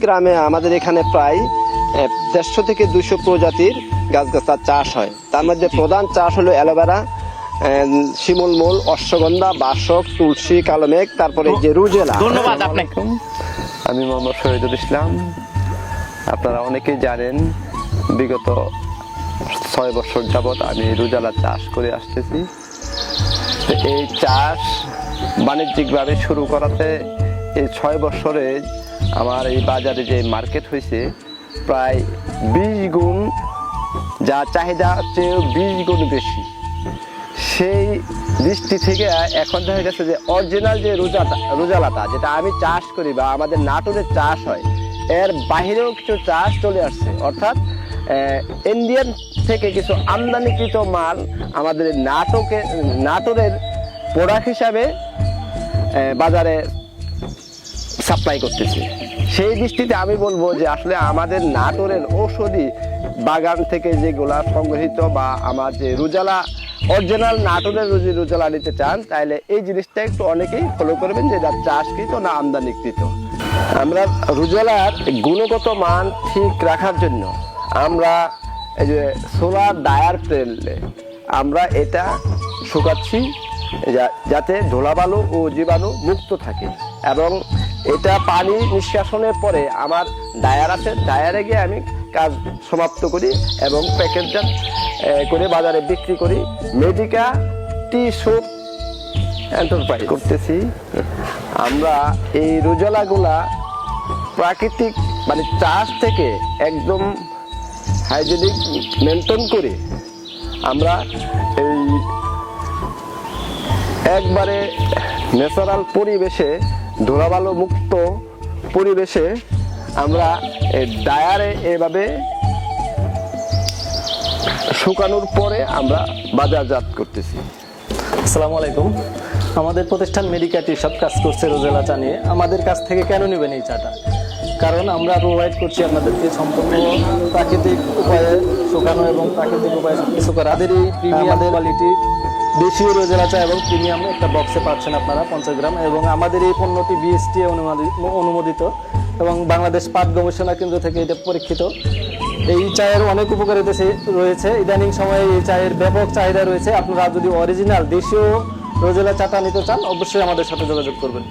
গ্রামে আমাদের এখানে প্রায় 150 থেকে 200 প্রজাতির গাছগাছার চাষ হয়। তার মধ্যে প্রধান চাষ হলো অ্যালোভেরা, শিমুলমূল, অশ্বগন্ধা, বাসক, তুলসী, কালোমেঘ, তারপরে যে রুজেলা। ধন্যবাদ আপনাকে। আমি মোহাম্মদ শহীদুল ইসলাম। আপনারা অনেকেই জানেন বিগত 6 বছর যাবৎ আমি রুজালা চাষ করে আসতেছি। তো এই চাষ বাণিজ্যিকভাবে শুরু করাতে এই 6 বছরে আমার এই বাজারে যে মার্কেট হয়েছে প্রায় 20 গুণ, যা চাহিদা চেয়ে 20 গুণ বেশি। সেই দৃষ্টি থেকে এখন দেখা গেছে যে অরিজিনাল যে রুজালাটা যেটা আমি চাষ করি বা আমাদের নাটোরের চাষ হয়, এর বাহিরেও কিছু চাষ চলে আসছে। অর্থাৎ ইন্ডিয়ান থেকে কিছু আমদানিকৃত মাল আমাদের নাটোরের প্রোডাক্ট হিসাবে বাজারে সাপ্লাই করতেছি। সেই দৃষ্টিতে আমি বলবো যে আসলে আমাদের নাটোরের ঔষধি বাগান থেকে যেগুলা সংগৃহীত বা আমার যে রুজালা অরিজিনাল নাটোরের রুজালা নিতে চান, তাহলে এই জিনিসটা একটু অনেকেই ফলো করবেন যে এটা চাষকৃত না আমদানিকৃত। আমরা রুজালার গুণগত মান ঠিক রাখার জন্য আমরা এই যে সোলার ডায়ার তেলে আমরা এটা শুকাচ্ছি যাতে ধুলাবালু ও জীবাণু মুক্ত থাকে, এবং এটা পানি নিষ্কাশনের পরে আমার ডায়ার আছে, ডায়ারে গিয়ে আমি কাজ সমাপ্ত করি এবং প্যাকেটজাত করে বাজারে বিক্রি করি। মেডিকা টি সোপ এন্টারপ্রাইজ করতেছি। আমরা এই রুজালাগুলা প্রাকৃতিক মানে চাষ থেকে একদম হাইজেনিক মেনটেন করে আমরা এই একবারে ন্যাচারাল পরিবেশে ধুলাবালু মুক্ত পরিবেশে আমরা ডায়ারে এভাবে শুকানোর পরে আমরা বাজারজাত করতেছি। আসসালামু আলাইকুম। আমাদের প্রতিষ্ঠান মেডিকা টি সব কাজ করছে রুজালা চা নিয়ে। আমাদের কাছ থেকে কেন নেবেন এই চাটা? কারণ আমরা প্রোভাইড করছি আপনাদেরকে সম্পূর্ণ প্রাকৃতিক উপায়ে শুকানো এবং প্রাকৃতিক উপায়ে কিছু করা। আমাদের এই প্রিমিয়াম কোয়ালিটি দেশীয় রোজেলা চা এবং প্রিমিয়াম একটা বক্সে পাচ্ছেন আপনারা 50 গ্রাম, এবং আমাদের এই পণ্যটি বিএসটিআই অনুমোদিত এবং বাংলাদেশ পাট গবেষণা কেন্দ্র থেকে এটা পরীক্ষিত। এই চায়ের অনেক উপকারিতা রয়েছে। ইদানিং সময়ে এই চায়ের ব্যাপক চাহিদা রয়েছে। আপনারা যদি অরিজিনাল দেশীয় রোজেলা চাটা নিতে চান অবশ্যই আমাদের সাথে যোগাযোগ করবেন।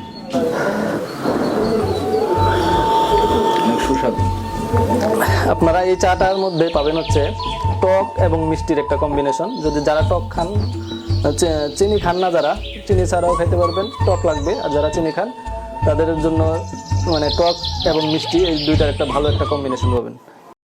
আপনারা এই চাটার মধ্যে পাবেন হচ্ছে টক এবং মিষ্টির একটা কম্বিনেশন। যদি যারা টক খান, চিনি খান না, যারা চিনি ছাড়াও খেতে পারবেন, টক লাগবে। আর যারা চিনি খান তাদের জন্য মানে টক এবং মিষ্টি এই দুইটার একটা ভালো একটা কম্বিনেশন পাবেন।